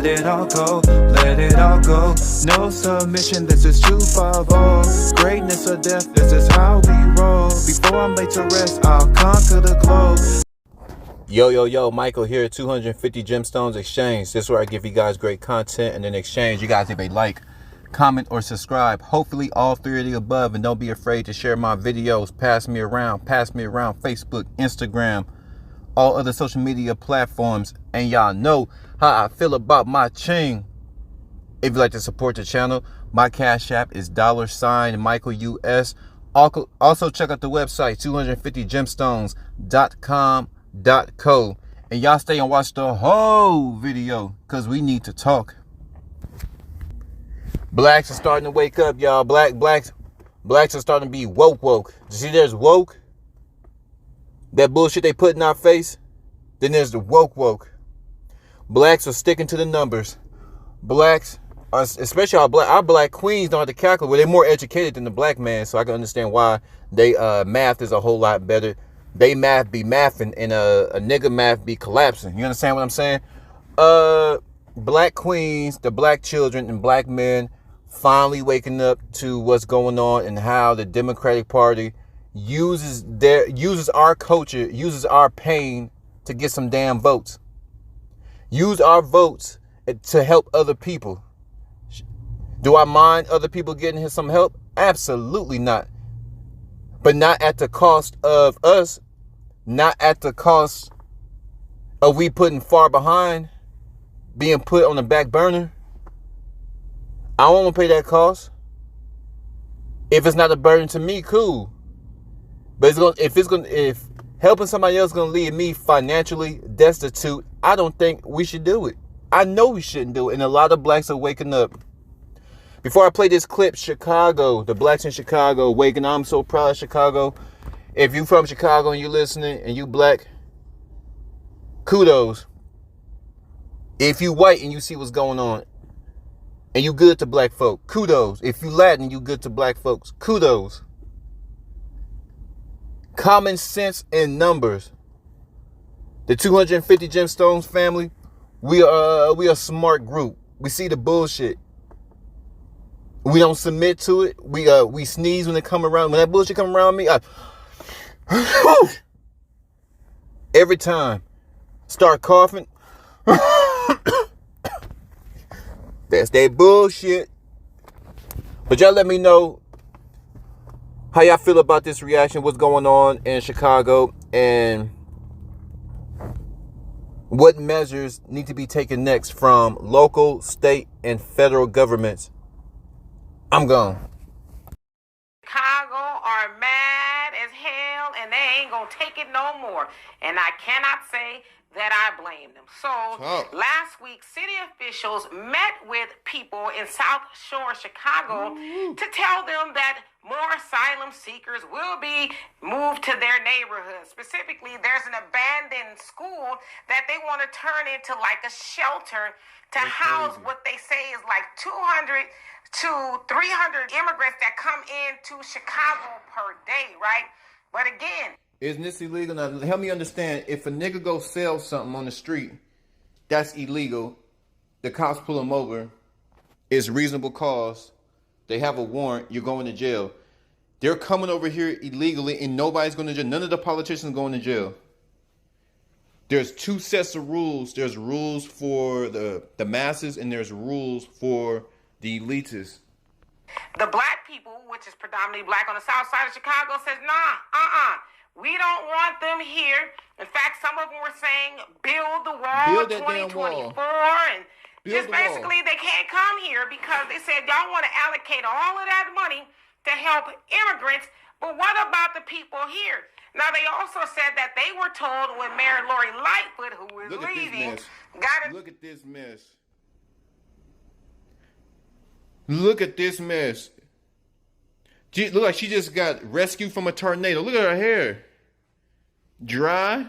let it all go, let it all go. No submission, this is 250. Greatness or death, this is how we roll. Before I'm laid to rest, I'll conquer the globe. Yo, Michael here, 250 Gemstones Exchange. This is where I give you guys great content, and in exchange, you guys leave a like, comment, or subscribe. Hopefully all three of the above, and don't be afraid to share my videos. Pass me around Facebook, Instagram, all other social media platforms. And y'all know how I feel about my chain. If you'd like to support the channel, my Cash App is $MichaelUS. Also check out the website 250gemstones.com.co, and y'all stay and watch the whole video because we need to talk. Blacks are starting to wake up, y'all. Blacks are starting to be woke. You see, there's woke, that bullshit they put in our face. Then there's the woke. Blacks are sticking to the numbers. Blacks are, especially our black queens, don't have to calculate. Well, they're more educated than the black man, so I can understand why they math is a whole lot better. They math be mathing, and a nigga math be collapsing. You understand what I'm saying? Black queens, the black children, and black men finally waking up to what's going on and how the Democratic Party uses our culture, uses our pain to get some damn votes. Use our votes to help other people. Do I mind other people getting some help? Absolutely not. But not at the cost of us. Not at the cost of we putting far behind, being put on the back burner. I don't want to pay that cost. If it's not a burden to me, cool. But if helping somebody else is gonna leave me financially destitute, I don't think we should do it. I know we shouldn't do it, and a lot of blacks are waking up. Before I play this clip, Chicago, the blacks in Chicago waking up. I'm so proud of Chicago. If you from Chicago and you listening and you black, kudos. If you white and you see what's going on and you good to black folk, kudos. If you Latin and you good to black folks, kudos. Common sense in numbers. The 250 Gemstones family, we are a smart group. We see the bullshit. We don't submit to it. We sneeze when it come around. When that bullshit come around me, every time start coughing. That's that bullshit. But y'all let me know how y'all feel about this reaction, what's going on in Chicago, and what measures need to be taken next from local, state, and federal governments. I'm gone. Chicago are mad as hell, and they ain't gonna take it no more. And I cannot say that I blame them. So last week, city officials met with people in South Shore, Chicago, to tell them that more asylum seekers will be moved to their neighborhood. Specifically, there's an abandoned school that they want to turn into like a shelter to house what they say is like 200 to 300 immigrants that come into Chicago per day, right? But again, isn't this illegal? Now, help me understand. If a nigga go sell something on the street, that's illegal. The cops pull him over. It's reasonable cause. They have a warrant. You're going to jail. They're coming over here illegally, and nobody's going to jail. None of the politicians going to jail. There's two sets of rules. There's rules for the masses, and there's rules for the elitists. The black people, which is predominantly black on the south side of Chicago, says, we don't want them here. In fact, some of them were saying, build the wall 2024. And just basically, they can't come here because they said, y'all want to allocate all of that money to help immigrants. But what about the people here? Now, they also said that they were told when Mayor Lori Lightfoot, who is leaving, Look at this mess. Look at this mess. She look like she just got rescued from a tornado. Look at her hair. Dry.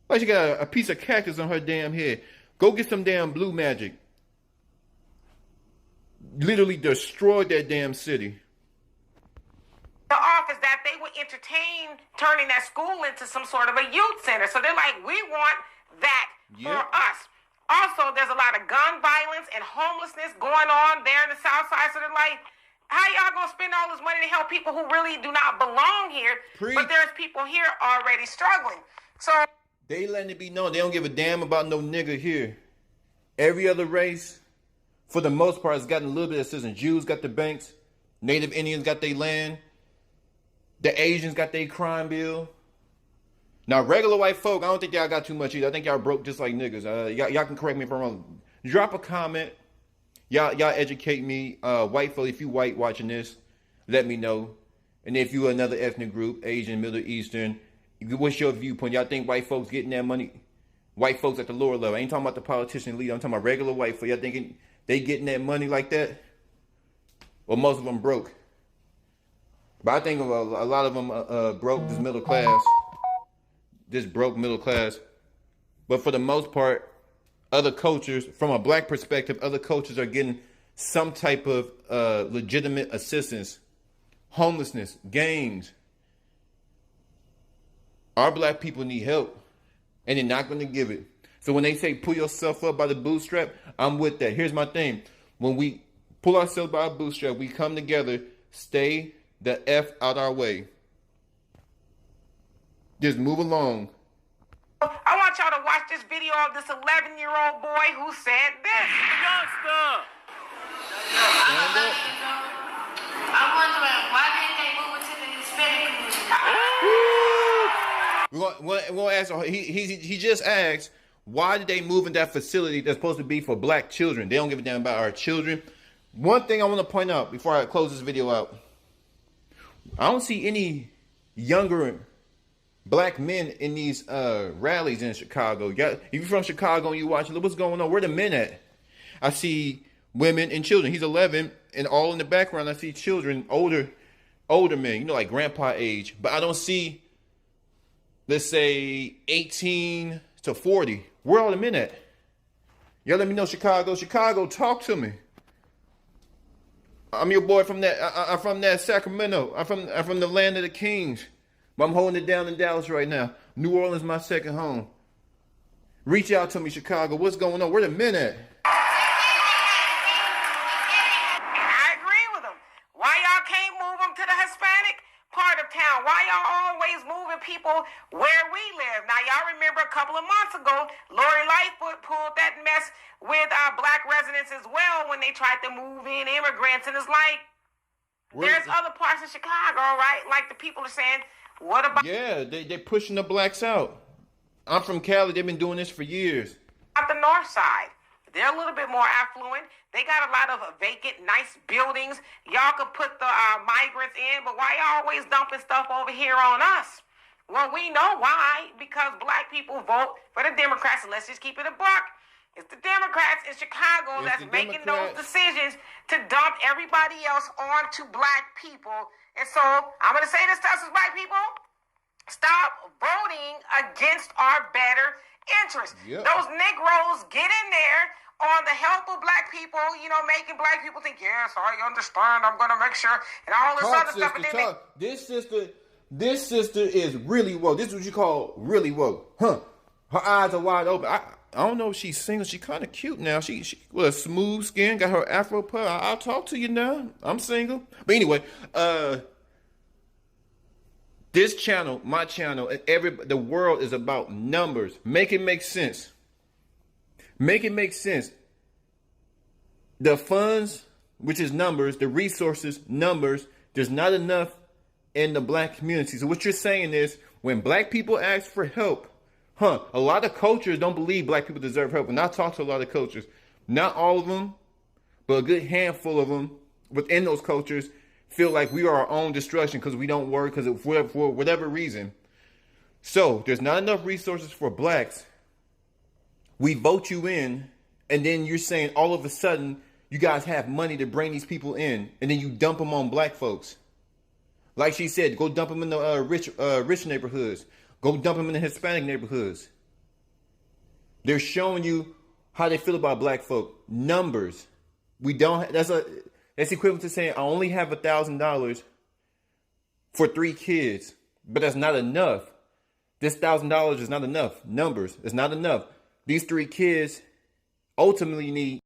Like she got a piece of cactus on her damn head. Go get some damn blue magic. Literally destroyed that damn city. The office that they would entertain turning that school into some sort of a youth center. So they're like, we want that for us. Also, there's a lot of gun violence and homelessness going on there in the South Side. So they're like, how y'all gonna spend all this money to help people who really do not belong here? Preach. But there's people here already struggling. So they letting it be known they don't give a damn about no nigga here. Every other race, for the most part, has gotten a little bit of assistance. Jews got the banks. Native Indians got their land. The Asians got their crime bill. Now, regular white folk, I don't think y'all got too much either. I think y'all broke just like niggas. Y'all can correct me if I'm wrong. Drop a comment. Y'all educate me. White folk, if you white watching this, let me know. And if you another ethnic group, Asian, Middle Eastern, what's your viewpoint? Y'all think white folks getting that money? White folks at the lower level. I ain't talking about the politician leader. I'm talking about regular white folk. Y'all thinking they getting that money like that? Well, most of them broke. But I think a lot of them broke this middle class. This broke middle class. But for the most part, other cultures, from a black perspective, other cultures are getting some type of legitimate assistance. Homelessness, gangs. Our black people need help. And they're not going to give it. So when they say pull yourself up by the bootstrap, I'm with that. Here's my thing. When we pull ourselves by a bootstrap, we come together, stay the F out our way. Just move along. I want y'all to watch this video of this 11-year-old boy who said this. Youngster! I'm wondering, why didn't they move it to the Hispanic community? We're gonna ask. He just asked, why did they move in that facility that's supposed to be for black children? They don't give a damn about our children. One thing I want to point out before I close this video out, I don't see any younger black men in these rallies in Chicago. If you're from Chicago and you watch, look what's going on. Where the men at? I see women and children. He's 11, and all in the background I see children, older men, you know, like grandpa age. But I don't see, let's say, 18 to 40. Where are all the men at? Y'all let me know, Chicago. Chicago, talk to me. I'm your boy from that. I'm from that Sacramento. I'm from the land of the kings. But I'm holding it down in Dallas right now. New Orleans, my second home. Reach out to me, Chicago. What's going on? Where the men at? I agree with him. Why y'all can't move them to the Hispanic part of town? Why y'all always moving people where we live? Now, y'all remember a couple of months ago, Lori Lightfoot pulled that mess with black residents as well when they tried to move in immigrants. And it's like, there's other parts of Chicago, right? Like the people are saying, what about... Yeah, they're pushing the blacks out. I'm from Cali. They've been doing this for years. At the north side, they're a little bit more affluent. They got a lot of vacant, nice buildings. Y'all could put the migrants in, but why y'all always dumping stuff over here on us? Well, we know why. Because black people vote for the Democrats, and let's just keep it a buck. It's the Democrats in Chicago that's making those decisions to dump everybody else onto black people. And so I'm going to say this to us as black people. Stop voting against our better interests. Yep. Those Negroes get in there on the help of black people, you know, making black people think, yes, I understand, I'm going to make sure, and all this other stuff. And then this sister is really woke. This is what you call really woke. Huh. Her eyes are wide open. I don't know if she's single. She's kind of cute now. She with a smooth skin, got her afro puff. I'll talk to you now. I'm single. But anyway, this channel, my channel, and the world is about numbers. Make it make sense. Make it make sense. The funds, which is numbers, the resources, numbers, there's not enough in the black community. So what you're saying is when black people ask for help, a lot of cultures don't believe black people deserve help. And I talk to a lot of cultures, not all of them, but a good handful of them within those cultures feel like we are our own destruction because we don't work, because for whatever reason. So there's not enough resources for blacks. We vote you in, and then you're saying all of a sudden you guys have money to bring these people in, and then you dump them on black folks. Like she said, go dump them in the rich neighborhoods. Go dump them in the Hispanic neighborhoods. They're showing you how they feel about black folk. Numbers. We don't. That's equivalent to saying I only have $1,000 for 3 kids, but that's not enough. This $1,000 is not enough. Numbers. It's not enough. These 3 kids ultimately need